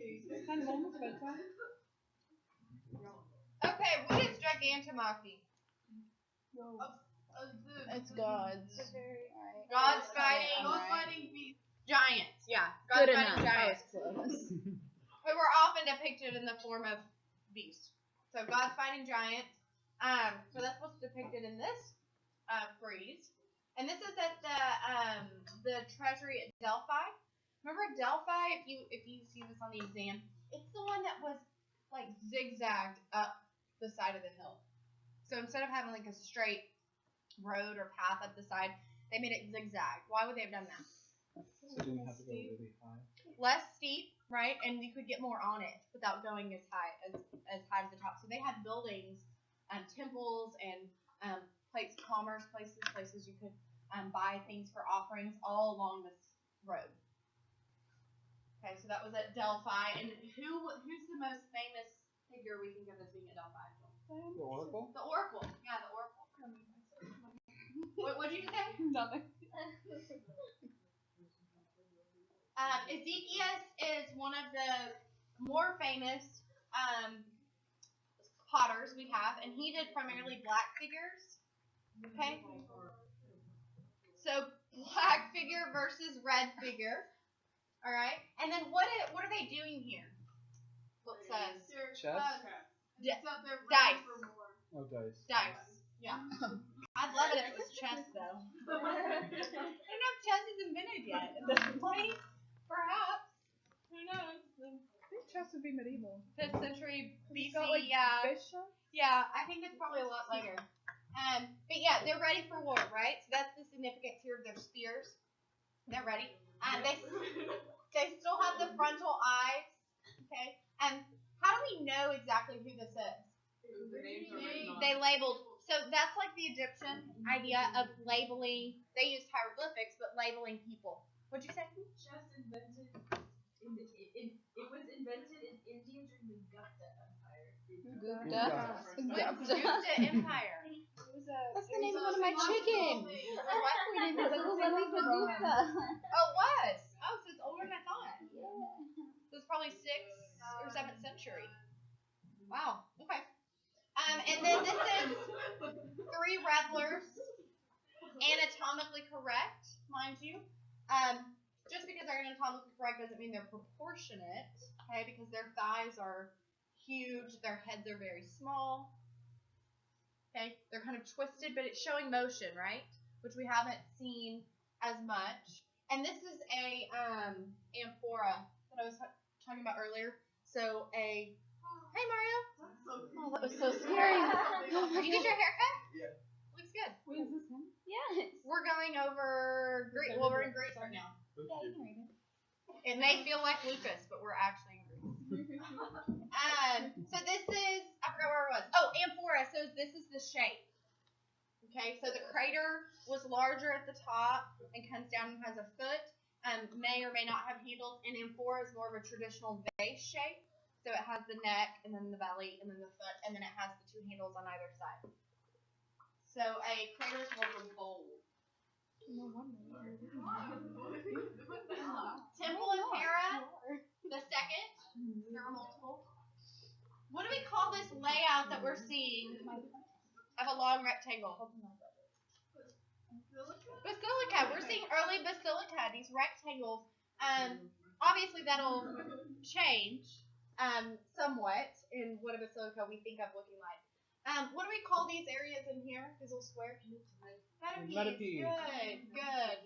It's kind of almost bedtime. Okay, what is Gigantomachy? It's gods. Gods fighting giants. Yeah, gods Good fighting enough. giants. Who were often depicted in the form of beasts. So gods fighting giants. So that's what's depicted in this frieze. And this is at the treasury at Delphi. Remember Delphi? If you see this on the exam, it's the one that was like zigzagged up the side of the hill. So instead of having like a straight road or path up the side, they made it zigzag. Why would they have done that? So you didn't have to go really high. Less steep, right? And you could get more on it without going as high to the top. So they had buildings, temples, and commerce places you could buy things for offerings all along this road. Okay, so that was at Delphi. And who's the most famous figure we think of as being at Delphi? The oracle? The oracle. Yeah, the oracle. What did you say? Nothing. Ezekiel is one of the more famous potters we have, and he did primarily black figures. Okay? So black figure versus red figure. All right? And then what are they doing here? What says? Chess? Dice. Oh, dice. Dice. Yeah. I'd love it if it was chess, though. I don't know if chess is invented yet. At this point, perhaps. Who knows? I think chess would be medieval. 5th century BC, yeah. Bishop? Yeah, I think it's probably a lot later. But yeah, they're ready for war, right? So that's the significance here of their spears. They're ready. They still have the frontal eyes. Okay. And how do we know exactly who this is? They labeled. So that's like the Egyptian idea of labeling. They used hieroglyphics, but labeling people. What'd you say? Chess invented. It was invented in India during the Gupta Empire. Gupta Empire. That's the name of one of my chickens. What? Oh, it was. Oh, so it's older than I thought. So it's probably 6th or 7th century. Wow. Okay. And then this is 3 revelers, anatomically correct, mind you. Just because they're anatomically correct doesn't mean they're proportionate, okay? Because their thighs are huge, their heads are very small. Okay, they're kind of twisted, but it's showing motion, right? Which we haven't seen as much. And this is a amphora that I was talking about earlier. So hey Mario. Oh, that was so scary. Did you get your haircut? Yeah. Looks good. Wait, is this him? Yes. We're going over Greece. Well, we're in Greece right now. Yeah, you can read it. It may feel like Lucas, but we're actually in Greece. So this is, I forgot where it was. Oh, amphora. So this is the shape. Okay, so the crater was larger at the top and comes down and has a foot. May or may not have handles. And amphora is more of a traditional vase shape. So it has the neck and then the belly and then the foot, and then it has the 2 handles on either side. So a crater is more of a bowl. No wonder. Temple of Hera, the second. There are multiple. What do we call this layout that we're seeing of a long rectangle? Basilica. We're seeing early basilica, these rectangles. Obviously, that'll change somewhat in what a basilica we think of looking like. What do we call these areas in here? These little squares? Metapies. Good.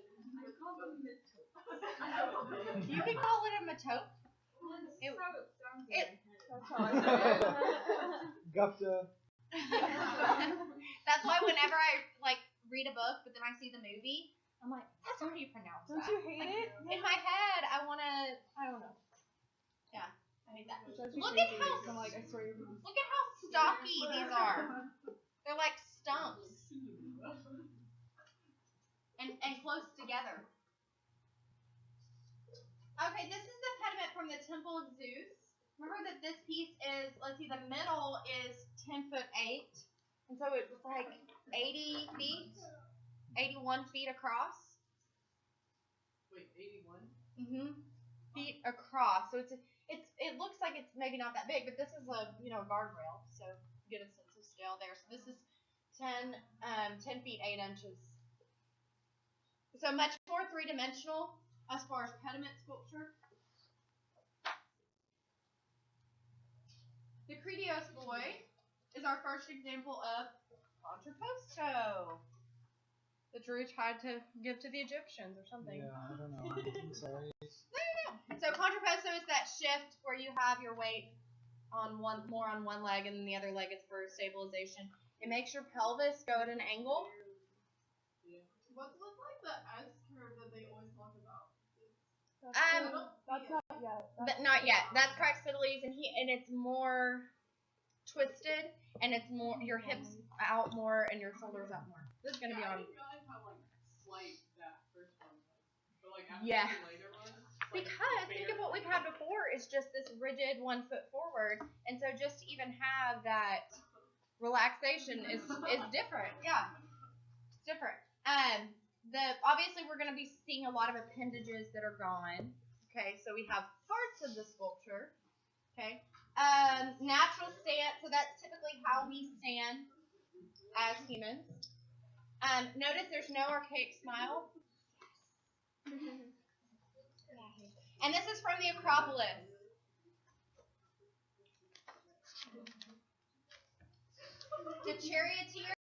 You can call it a metope. Gupta. That's why whenever I read a book, but then I see the movie, I'm like, that's how you pronounce that. Don't you hate it? In my head, I don't know. Yeah, I hate that. Look at how stocky these are. They're like stumps. And close together. Okay, this is the pediment from the Temple of Zeus. Remember that this piece is, let's see, the middle is 10'8", and so it's like 80 feet, 81 feet across. Wait, 81? Feet across. So it's it looks like it's maybe not that big, but this is a guardrail, so get a sense of scale there. So this is 10 feet 8 inches. So much more three-dimensional as far as pediment sculpture. The Cretios boy is our first example of contrapposto. The Drew tried to give to the Egyptians or something. Yeah, I don't know. I'm sorry. No. So contrapposto is that shift where you have your weight on one leg and then the other leg is for stabilization. It makes your pelvis go at an angle. What's like the S curve that they always talk about? That's not yet. Not yet. That's Praxiteles, and it's more twisted, and it's more your hips out more and your shoulders out more. This is gonna be I on. didn't realize how slight that first one was. But after Yeah. the later one, Because think of what we've had before is just this rigid 1 foot forward, and so just to even have that relaxation is different. Yeah, it's different. Obviously we're going to be seeing a lot of appendages that are gone. Okay, so we have parts of the sculpture. Okay, natural stand. So that's typically how we stand as humans. Notice there's no archaic smile. And this is from the Acropolis. The charioteer.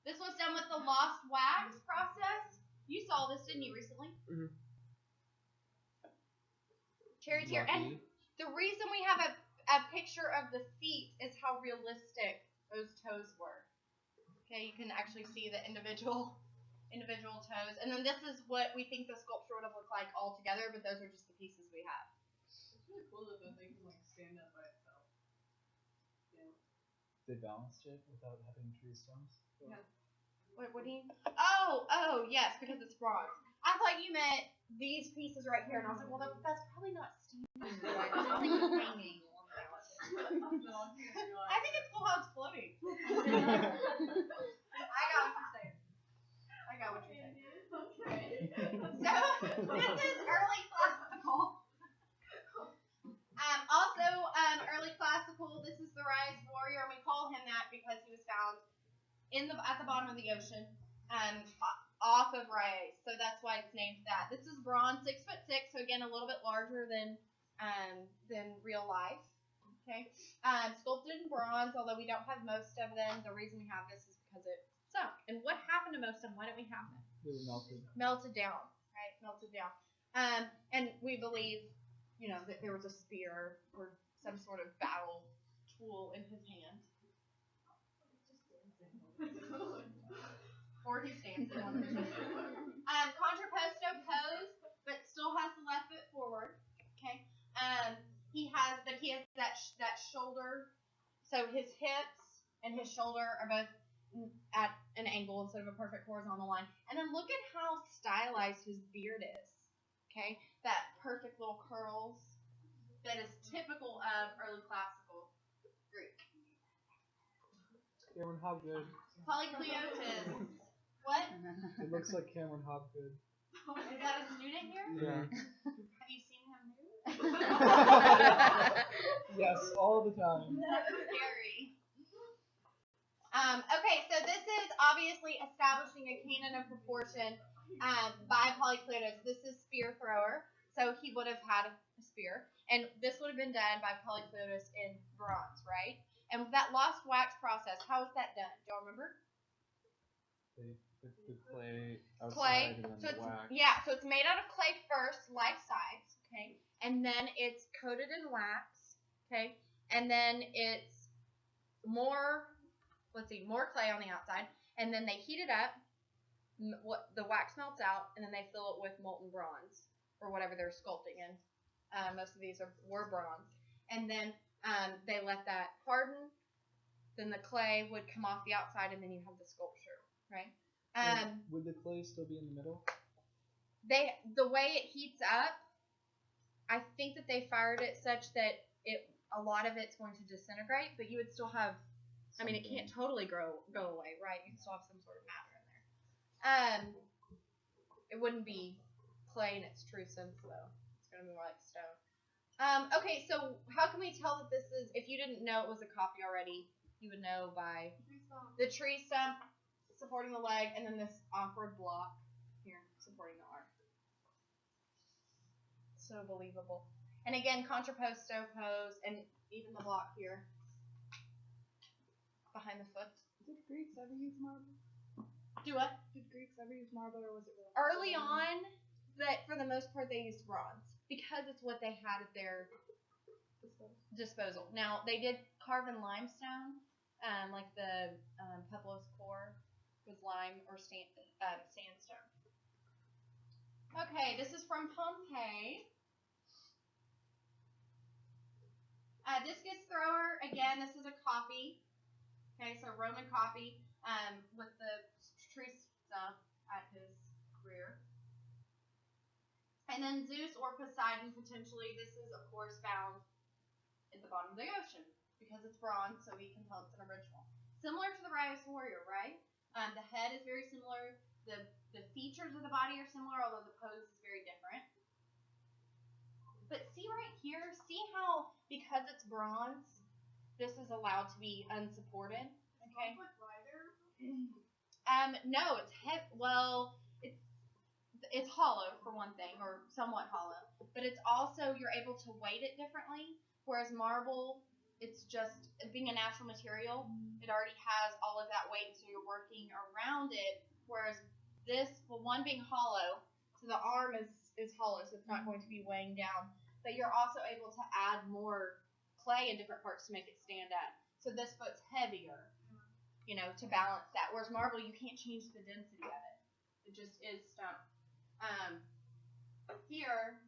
This was done with the lost wax process. You saw this, didn't you, recently? Mhm. Charioteer. And the reason we have a picture of the feet is how realistic those toes were. Okay, you can actually see the individual toes. And then this is what we think the sculpture would have looked like all together, but those are just the pieces we have. it's really cool that thing can stand up by itself. Yeah. They balanced it without having tree stumps. Yeah. What do you? Oh, yes, because it's bronze. I thought you meant these pieces right here, and I was like, well, that's probably not standing. Right? It's like hanging. I think it's cool how it's floating. I got what you're saying. Okay. So this is early classical. Also, early classical. This is the Rise Warrior, and we call him that because he was found at the bottom of the ocean, off of Rise. So that's why it's named that. This is bronze, 6'6", so again a little bit larger than real life. Okay, sculpted in bronze, although we don't have most of them. The reason we have this is because it sunk. And what happened to most of them? Why don't we have them? They were melted. Melted down, right? Melted down. And we believe, that there was a spear or some sort of battle tool in his hand. Or he's dancing on the contrapposto pose, but still has the left foot forward. Okay. He has that shoulder, so his hips and his shoulder are both at an angle instead of a perfect horizontal line. And then look at how stylized his beard is. Okay, that perfect little curls that is typical of early classical Greek. Cameron Hobgood. Polycleotis. What? It looks like Cameron Hobgood. Is that a student here? Yeah. Have you seen him nude? Yes, all the time. That's scary. Okay, so this is obviously establishing a canon of proportion by Polycleotis. This is spear thrower, so he would have had a spear, and this would have been done by Polycleotis in bronze, right? And that lost wax process, how is that done? Do y'all remember? They put the clay outside Clay. and then So the wax. so it's made out of clay first, life size, okay, and then it's coated in wax, okay, and then it's more clay on the outside, and then they heat it up. The wax melts out, and then they fill it with molten bronze or whatever they're sculpting in. Most of these were bronze, and then they let that harden. Then the clay would come off the outside, and then you have the sculpture, right? Would the clay still be in the middle? The way it heats up, I think that they fired it such that a lot of it's going to disintegrate, but you would still have. I mean, it can't totally go away, right? You'd still have some sort of matter in there. It wouldn't be clay in its true sense, though. It's going to be more like stone. Okay, so how can we tell that this is, if you didn't know it was a copy already, you would know by the tree stump supporting the leg, and then this awkward block here supporting the arm. So believable. And again, contrapposto pose, and even the block here behind the foot. Did Greeks ever use marble? Do what? Did Greeks ever use marble, or was it real? Early on, that for the most part they used bronze because it's what they had at their disposal. Now they did carve in limestone, like the Peplos core was lime or sandstone. Okay, this is from Pompeii. Discus thrower, again, this is a copy. Okay, so Roman copy with the tree stump at his rear. And then Zeus or Poseidon, potentially, this is, of course, found at the bottom of the ocean because it's bronze, so we can tell it's an original. Similar to the Riotous Warrior, right? The head is very similar. The features of the body are similar, although the pose is very different. But see right here, see how, because it's bronze, this is allowed to be unsupported? Okay. No, it's heavy. Well, it's hollow for one thing, or somewhat hollow. But it's also, you're able to weight it differently. Whereas marble, it's just, being a natural material, it already has all of that weight, so you're working around it. Whereas this, well, one being hollow, so the arm is hollow, so it's not going to be weighing down. But you're also able to add more clay in different parts to make it stand up. So this foot's heavier, to balance that. Whereas marble, you can't change the density of it. It just is stone. Here,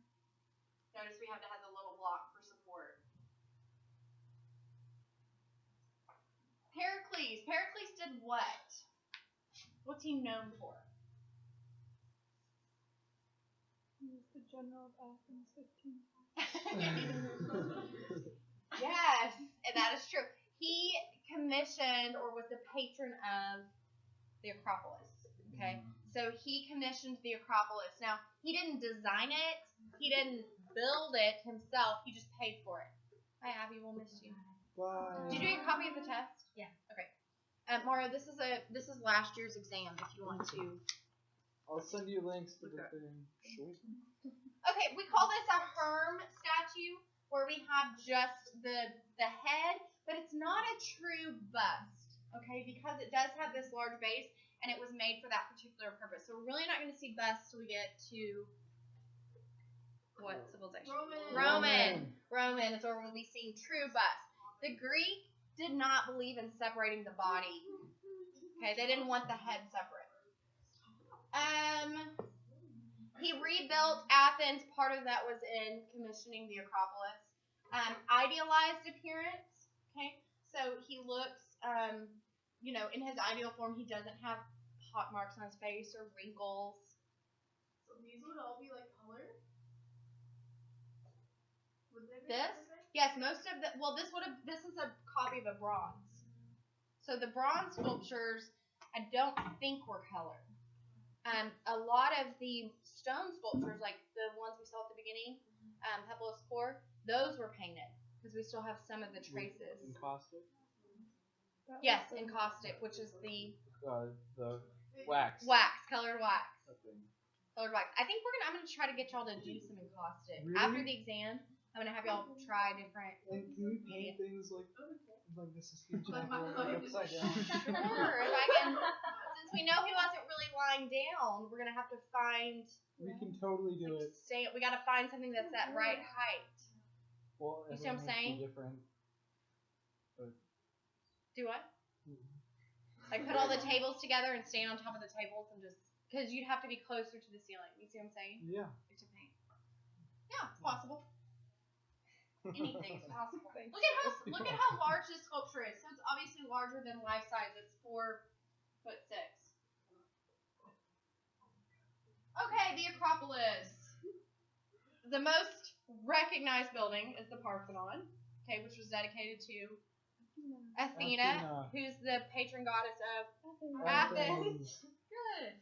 notice we have to have the little block for support. Pericles. Pericles did what? What's he known for? He was the general of Athens 15 times. Yes, and that is true. He commissioned or was the patron of the Acropolis. Okay, so he commissioned the Acropolis. Now, he didn't design it. He didn't build it himself. He just paid for it. Hi, Abby. We'll miss you. Bye. Did you get a copy of the test? Yeah. Okay. Mario, this is last year's exam. If you want to. I'll send you links to the thing. Okay, we call this a Herm statue, where we have just the head, but it's not a true bust. Okay, because it does have this large base, and it was made for that particular purpose. So we're really not going to see busts till we get to what civilization? Roman is where we'll be seeing true busts. The Greek did not believe in separating the body. Okay, they didn't want the head separate. He rebuilt Athens. Part of that was in commissioning the Acropolis. Idealized appearance. Okay, so he looks, in his ideal form, he doesn't have hot marks on his face or wrinkles. So these would all be like colored? Would they be This? colored? Yes, most of the, this is a copy of a bronze. So the bronze sculptures, I don't think were colored. A lot of the stone sculptures, like the ones we saw at the beginning, Peplos core, those were painted because we still have some of the traces. Encaustic? Yes, encaustic, which is the wax. Colored wax. Okay. Colored wax. I think I'm gonna try to get y'all to do some encaustic. Really? After the exam, I'm gonna have y'all try different. And can you paint things like this is huge Like apple my upside down? Sure, if I can. Since we know he wasn't really lying down, we're gonna have to find. We can totally do it. We gotta find something that's that right height. Well, You see what I'm everyone has to saying? be different. Do what? Like put all the tables together and stand on top of the tables and just because you'd have to be closer to the ceiling. You see what I'm saying? Yeah. To paint. Yeah, it's possible. Anything is possible. Thanks. Look at how large this sculpture is. So it's obviously larger than life size. It's 4'6". Okay, the Acropolis. The most recognized building is the Parthenon, okay, which was dedicated to Athena, who's the patron goddess of Athens. Good.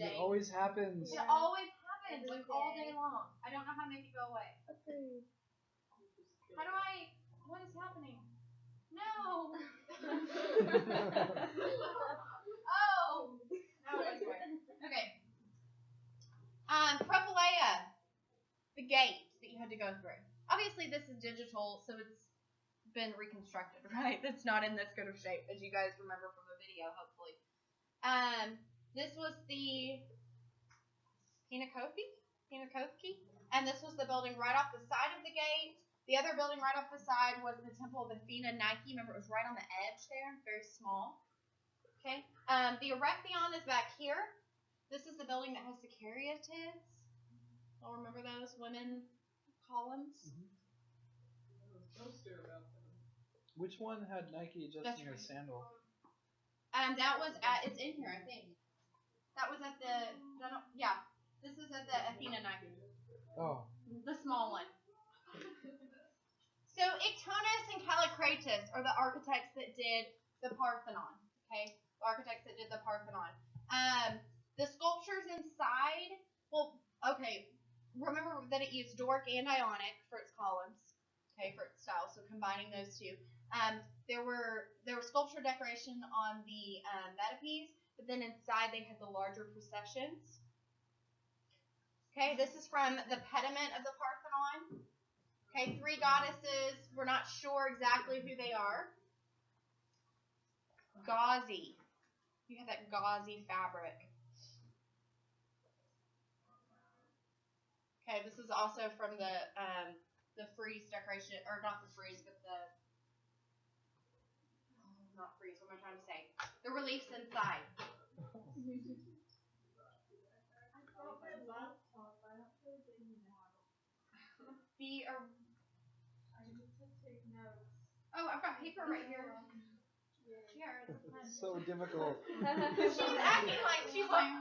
It Dang. always happens. It always happens. It's like all day long. I don't know how to make it go away. Upgrade. How do I? What is happening? No. Oh. No, it was weird. Okay. Propylaea, the gate that you had to go through. Obviously, this is digital, so it's been reconstructed, right? It's not in this good of shape, as you guys remember from the video, hopefully. This was the Pinakothek, and this was the building right off the side of the gate. The other building right off the side was the Temple of Athena Nike. Remember, it was right on the edge there, very small. Okay. The Erechtheion is back here. This is the building that has the caryatids. Y'all remember those women columns? Poster about them. Which one had Nike adjusting her sandal? That was at, it's in here, I think. That was at the, yeah, this is at the Athena Nike. Oh. The small one. So Ictonus and Callicratus are the architects that did the Parthenon. Okay, the architects that did the Parthenon. The sculptures inside, well, okay, remember that it used Doric and Ionic for its columns. Okay, for its style. So combining those two. There were sculpture decoration on the metopes, but then inside they had the larger processions. Okay, this is from the pediment of the Parthenon. Okay, 3 goddesses. We're not sure exactly who they are. Gauzy. You have that gauzy fabric. Okay, this is also from the frieze decoration, or not the frieze, but not frieze. What am I trying to say? The reliefs inside. Oh, I've got paper right here. Here, it's a pen. It's so difficult. She's acting like she's like.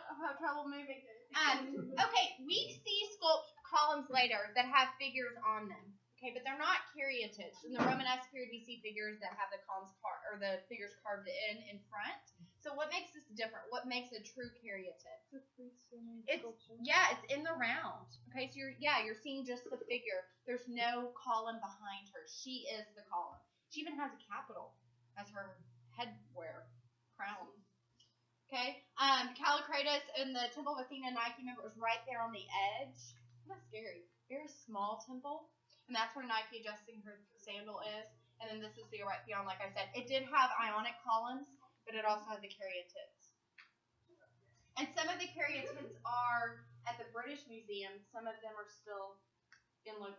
I have trouble moving. Okay, we see sculpt columns later that have figures on them. Okay, but they're not caryatids. In the Romanesque period, we see figures that have the columns or the figures carved in front. So what makes this different? What makes a true caryatid? It's in the round. Okay, so you're seeing just the figure. There's no column behind her. She is the column. She even has a capital as her headwear crown. Okay, Callicratus in the Temple of Athena Nike, remember, it was right there on the edge. Kind of scary. Very small temple, and that's where Nike adjusting her sandal is. And then this is the Erechtheion, like I said. It did have Ionic columns, but it also had the caryatids. And some of the caryatids are at the British Museum. Some of them are still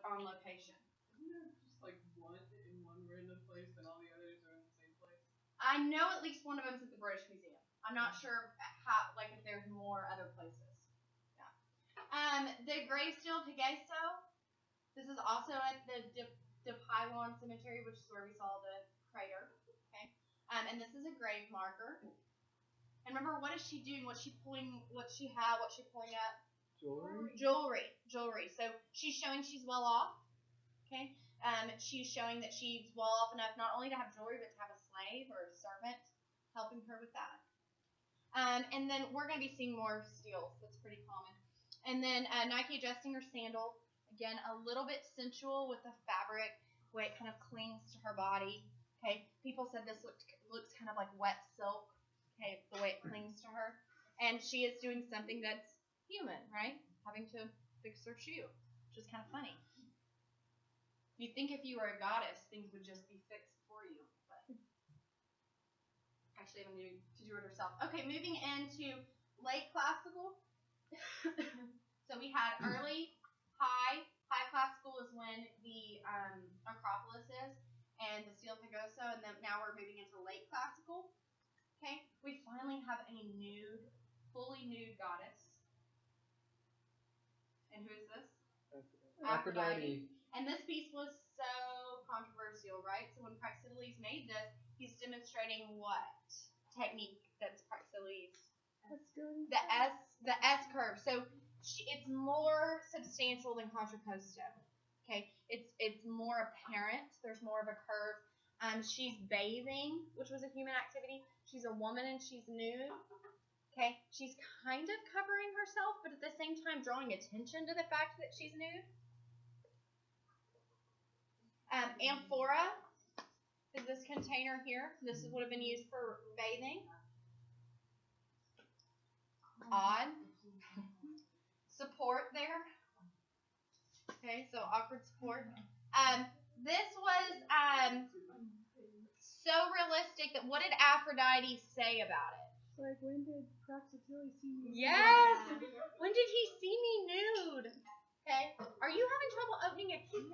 on location. Isn't there just like one in one random place and all the others are in the same place? I know at least one of them is at the British Museum. I'm not sure how, like, if there's more other places. Yeah. The grave stele Pegaso. This is also at the Pylon Cemetery, which is where we saw the crater. Okay. And this is a grave marker. And remember, what is she doing? What's she pulling? What's she pulling up? Jewelry. So she's showing she's well off. Okay. She's showing that she's well off enough not only to have jewelry, but to have a slave or a servant helping her with that. And then we're going to be seeing more steels. That's pretty common. And then Nike adjusting her sandal. Again, a little bit sensual with the fabric, the way it kind of clings to her body. Okay. People said this looks kind of like wet silk. Okay, the way it clings to her. And she is doing something that's human, right? Having to fix her shoe, which is kind of funny. You'd think if you were a goddess, things would just be fixed for you. But actually having to do it herself. Okay, moving into late classical. So we had early, high classical is when the Acropolis is, and the Stele Pegaso, and then now we're moving into late classical. Okay, we finally have a fully nude goddess. And who is this? Aphrodite. And this piece was so controversial, right? So when Praxiteles made this, he's demonstrating what technique that's Praxiteles? The S curve. So it's more substantial than contrapposto. Okay, it's more apparent. There's more of a curve. She's bathing, which was a human activity. She's a woman and she's nude. Okay, she's kind of covering herself, but at the same time drawing attention to the fact that she's nude. Amphora is this container here. This would have been used for bathing. Odd. Support there. Okay, so awkward support. This was so realistic that what did Aphrodite say about it? Like, when did Praxiteles see me? Yes! When did he see me nude? Okay. Are you having trouble opening a can?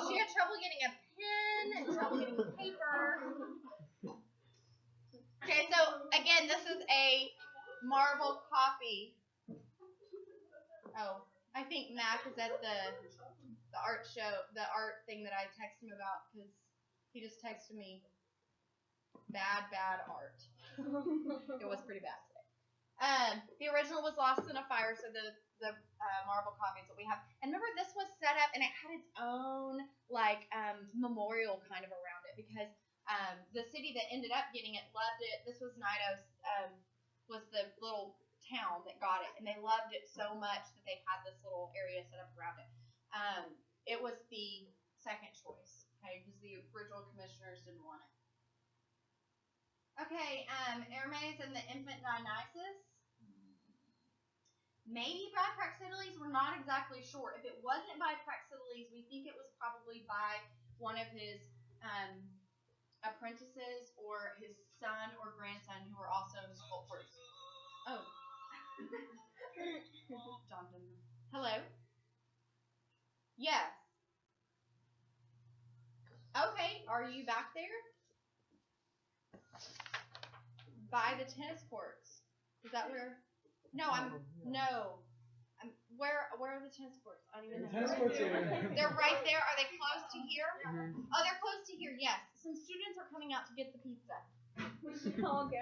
She had trouble getting a pen, trouble getting paper. Okay, so again, this is a marble copy. Oh, I think Mac is at the art show, the art thing that I texted him about, because he just texted me bad art. It was pretty bad today. The original was lost in a fire, so the marble copies that we have. And remember, this was set up, and it had its own memorial kind of around it, because the city that ended up getting it loved it. This was Knidos, was the little town that got it, and they loved it so much that they had this little area set up around it. It was the second choice, okay, because the original commissioners didn't want it. Okay, Hermes and the infant Dionysus. Maybe by Praxiteles, we're not exactly sure. If it wasn't by Praxiteles, we think it was probably by one of his apprentices or his son or grandson who were also sculptors. Oh. Jonathan. Hello? Yes. Okay, are you back there? By the tennis courts. Is that where? No, where are the tennis courts? I don't even know. Tennis courts are They're right there. Are they close to here? Oh, they're close to here. Yes. Some students are coming out to get the pizza. We should all go.